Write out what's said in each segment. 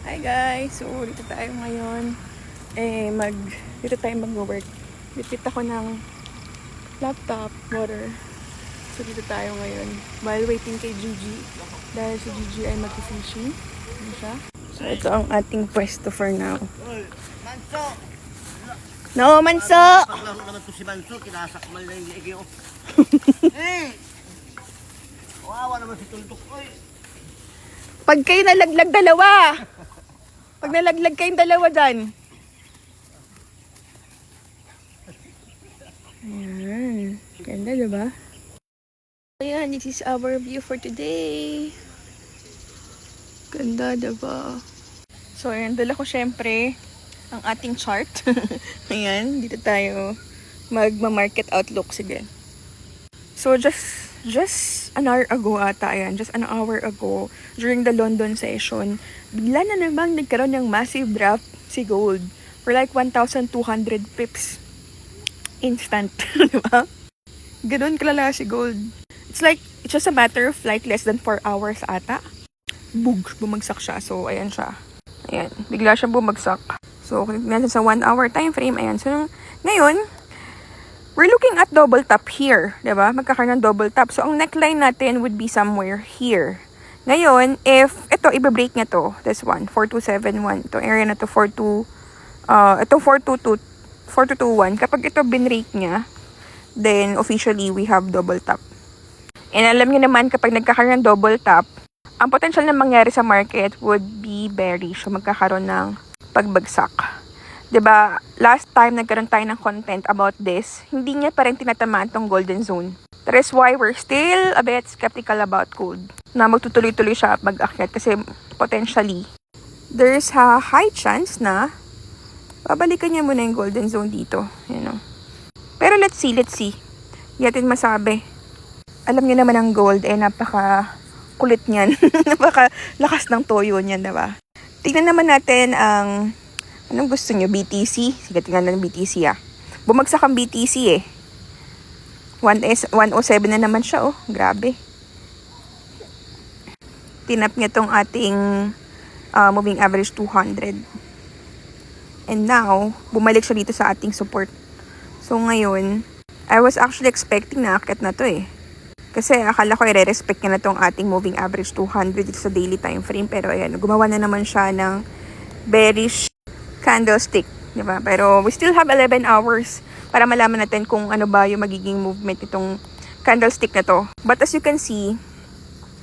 Hi guys! So, dito tayo ngayon. Dito tayo mag-work. Bitbit ako ng laptop, water. So, dito tayo ngayon. While waiting kay Gigi. Dahil si Gigi ay mag-fishing. Ano siya? So, ito ang ating pwesto for now. Manso! No, Manso! Paglaro naman to si Manso, kinasakmal na yung liigi ko. Eh! Kawawa naman si Tuldok. Oy! Pag kayo nalaglag dalawa! Pag nalaglag kayong dalawa dyan. Ayan. Ganda, diba? Ayan, this is our view for today. Ganda, diba? So, ayan, dala ko syempre ang ating chart. Ayan, dito tayo magma-market outlook. Sige. So, just an hour ago ata, ayan, just an hour ago, during the London session, bigla na namang nagkaroon ng massive drop si gold for like 1,200 pips. Instant, di ba? Ganun kalala si gold. It's just a matter of like less than 4 hours ata. Bumagsak siya. So, ayan siya. Ayan, bigla siyang bumagsak. So, kung tignan sa 1 hour time frame, ayan. So, ngayon, we're looking at double top here, diba? Magkakaroon ng double top. So, ang neckline natin would be somewhere here. Ngayon, if ito, i-break niya to, this one, 4271, itong area na to, itong 4221, kapag ito binrake niya, then officially, we have double top. And alam niyo naman, kapag nagkakaroon ng double top, ang potential na mangyari sa market would be bearish. So, magkakaroon ng pagbagsak. 'Di ba? Last time nagkaroon tayo ng content about this, hindi niya pa rin tinatamaan tong golden zone. That is why we're still a bit skeptical about gold. Na magtutuloy-tuloy siya mag-akyat kasi potentially there's a high chance na babalikan niya muna yung golden zone dito, you know. Pero let's see. Hindi natin masabi. Alam niyo naman ang gold napaka kulit niyan. Napaka lakas ng toyo niyan, 'di ba? Tingnan naman natin ang anong gusto nyo? BTC? Sige, tingnan na ng BTC Bumagsak ang BTC 107 na naman siya Grabe. Tinap niya tong ating moving average 200. And now, bumalik siya dito sa ating support. So ngayon, I was actually expecting na akit na to Kasi akala ko i-respect niya na tong ating moving average 200 dito sa daily time frame. Pero ayan, gumawa na naman siya ng bearish candlestick, di ba? Pero we still have 11 hours para malaman natin kung ano ba yung magiging movement nitong candlestick na to. But as you can see,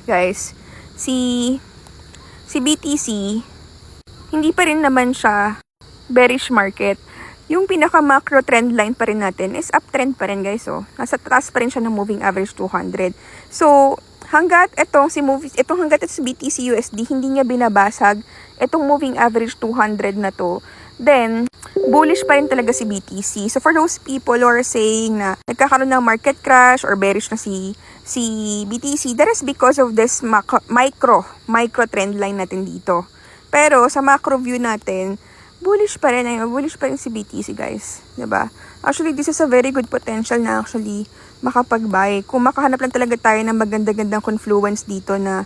guys, si BTC, hindi pa rin naman siya bearish market. Yung pinaka macro trend line pa rin natin is uptrend pa rin, guys. Nasa taas pa rin siya ng moving average 200. So, hanggat itong si BTC USD hindi niya binabasag itong moving average 200 na to, then bullish pa rin talaga si BTC. So for those people who are saying na nagkakaroon ng market crash or bearish na si BTC, that is because of this micro trend line natin dito. Pero sa macro view natin, bullish pa rin si BTC, guys, 'di ba? Actually, this is a very good potential na actually makapag-buy. Kung makahanap lang talaga tayo ng maganda-gandang confluence dito na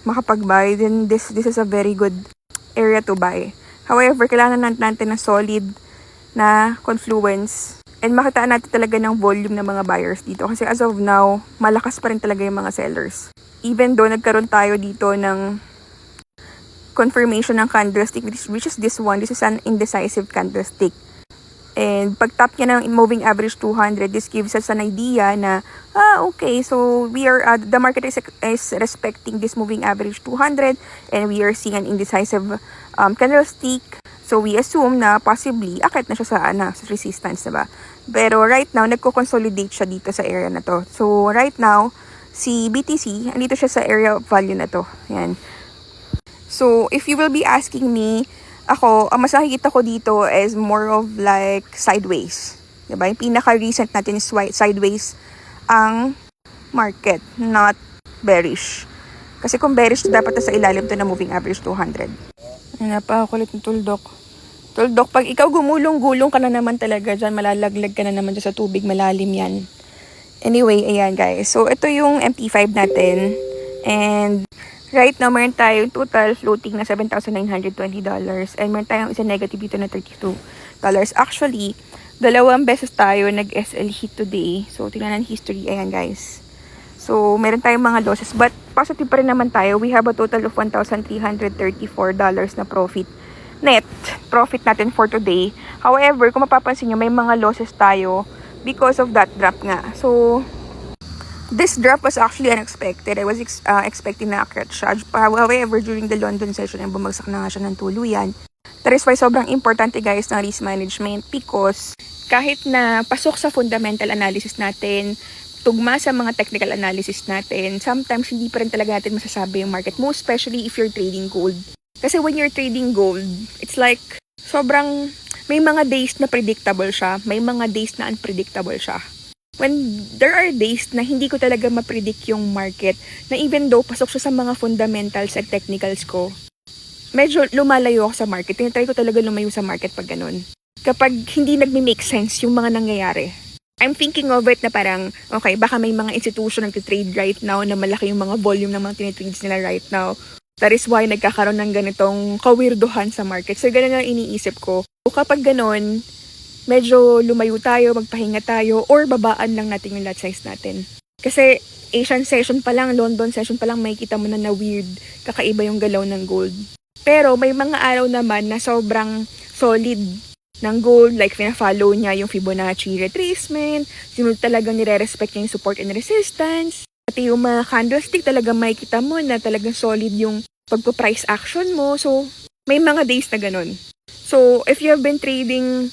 makapag-buy, then this is a very good area to buy. However, kailangan natin ng solid na confluence and makita natin talaga ng volume ng mga buyers dito. Kasi as of now, malakas pa rin talaga yung mga sellers. Even though nagkaroon tayo dito ng confirmation ng candlestick, which is this one. This is an indecisive candlestick. And pag tap niya ng moving average 200, this gives us an idea na, okay, so the market is respecting this moving average 200 and we are seeing an indecisive candlestick. So we assume na possibly akit na siya sa resistance, diba? Pero right now, nagko-consolidate siya dito sa area na to. So right now, si BTC, andito siya sa area of value na to. Yan. So if you will be asking me, ako, ang mas nakikita ko dito is more of like sideways. Diba? Yung pinaka-recent natin is sideways ang market, not bearish. Kasi kung bearish, dapat sa ilalim to na moving average 200. Ay, napakakulit ng tuldok. Tuldok, pag ikaw gumulong-gulong ka na naman talaga dyan, malalaglag ka na naman dyan sa tubig, malalim yan. Anyway, ayan guys. So, ito yung MT5 natin. And Right now, meron tayong total floating na $7,920 and meron tayong isa negative dito na $32. Actually, dalawang beses tayo nag-SL hit today. So, tingnan ang history. Ayan, guys. So, meron tayong mga losses. But, positive pa rin naman tayo. We have a total of $1,334 na profit. Net profit natin for today. However, kung mapapansin nyo, may mga losses tayo because of that drop nga. So, this drop was actually unexpected. I was expecting na akyat siya. However, during the London session, ay bumagsak na nga siya ng tuluyan. That is why sobrang importante guys ng risk management because kahit na pasok sa fundamental analysis natin, tugma sa mga technical analysis natin, sometimes hindi pa rin talaga natin masasabi yung market. Most especially if you're trading gold. Kasi when you're trading gold, it's like sobrang may mga days na predictable siya, may mga days na unpredictable siya. When there are days na hindi ko talaga ma-predict yung market, na even though pasok siya sa mga fundamentals at technicals ko, medyo lumalayo ako sa market. Tinatry ko talaga lumayo sa market pag ganun. Kapag hindi nagme-make sense yung mga nangyayari. I'm thinking of it na parang, okay, baka may mga institution nag-trade right now na malaki yung mga volume ng mga tinitrades nila right now. That is why nagkakaroon ng ganitong kawirduhan sa market. So, ganun ang iniisip ko. O kapag ganun, medyo lumayo tayo, magpahinga tayo, or babaan lang natin yung lot size natin. Kasi Asian session pa lang, London session pa lang, makikita mo na weird, kakaiba yung galaw ng gold. Pero may mga araw naman na sobrang solid ng gold, like pina-follow niya yung Fibonacci retracement, sinunod talagang nire-respect niya yung support and resistance. Pati yung mga candlestick talagang makikita mo na talagang solid yung pagpo-price action mo. So, may mga days na ganun. So, if you have been trading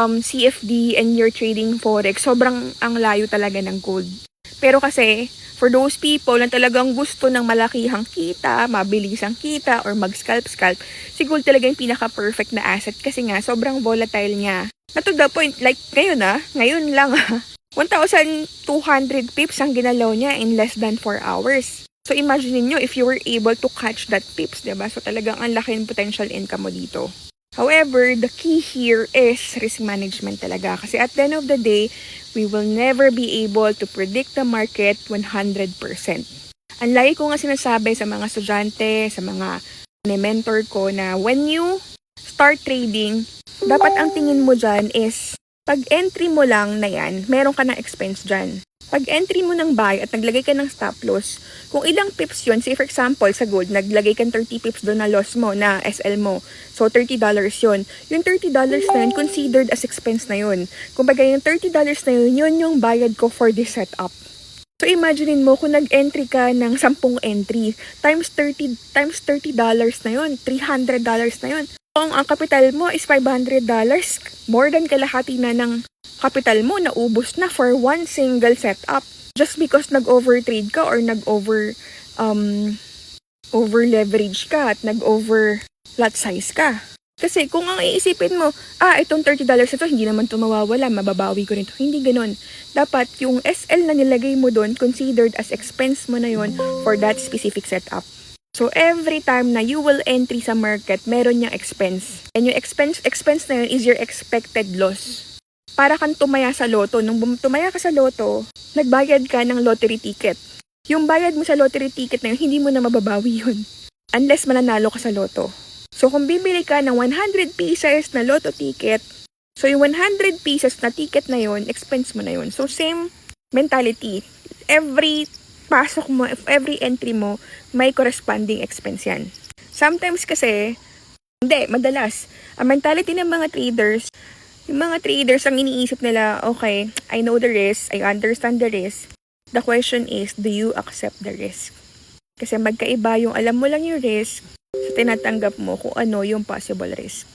CFD and you're trading Forex, sobrang ang layo talaga ng gold. Pero kasi, for those people na talagang gusto ng malakihang kita, mabilisang kita, or mag-scalp, si gold talaga yung pinaka-perfect na asset kasi nga, sobrang volatile niya. Na to the point, like ngayon lang 1,200 pips ang ginalaw niya in less than 4 hours. So imagine niyo if you were able to catch that pips, diba? So talagang ang laki ng potential income mo dito. However, the key here is risk management talaga. Kasi at the end of the day, we will never be able to predict the market 100%. Ang lagi ko nga sinasabi sa mga estudyante, sa mga mentor ko na when you start trading, dapat ang tingin mo dyan is pag entry mo lang na yan, meron ka ng expense dyan. Pag entry mo ng buy at naglagay ka ng stop loss, kung ilang pips yun, say for example, sa gold, naglagay ka ng 30 pips doon na loss mo, na SL mo. So, $30 yun. Yung $30 na yun, considered as expense na yun. Kumbaga, yung $30 na yun, yun yung bayad ko for this setup. So, imaginein mo, kung nag-entry ka ng 10 entry, times $30 na yun, $300 na yun. Kung ang capital mo is $500, more than kalahati na ng capital mo naubos na for one single setup. Just because nag-overtrade ka or over-leverage ka at nag-over lot size ka. Kasi kung ang iisipin mo, itong $30 na to, hindi naman ito mawawala, mababawi ko rin ito. Hindi ganun. Dapat yung SL na nilagay mo doon, considered as expense mo na yon for that specific setup. So, every time na you will entry sa market, meron niyang expense. And yung expense na yun is your expected loss. Para kang tumaya sa loto. Nung tumaya ka sa loto, nagbayad ka ng lottery ticket. Yung bayad mo sa lottery ticket na yun, hindi mo na mababawi yun. Unless mananalo ka sa loto. So, kung bibili ka ng 100 pieces na lotto ticket, so yung 100 pieces na ticket na yun, expense mo na yun. So, same mentality. Every pasok mo, every entry mo, may corresponding expense yan. Sometimes kasi, madalas, ang mentality ng mga traders, yung mga traders ang iniisip nila, okay, I know the risk, I understand the risk. The question is, do you accept the risk? Kasi magkaiba yung alam mo lang yung risk, sa tinatanggap mo kung ano yung possible risk.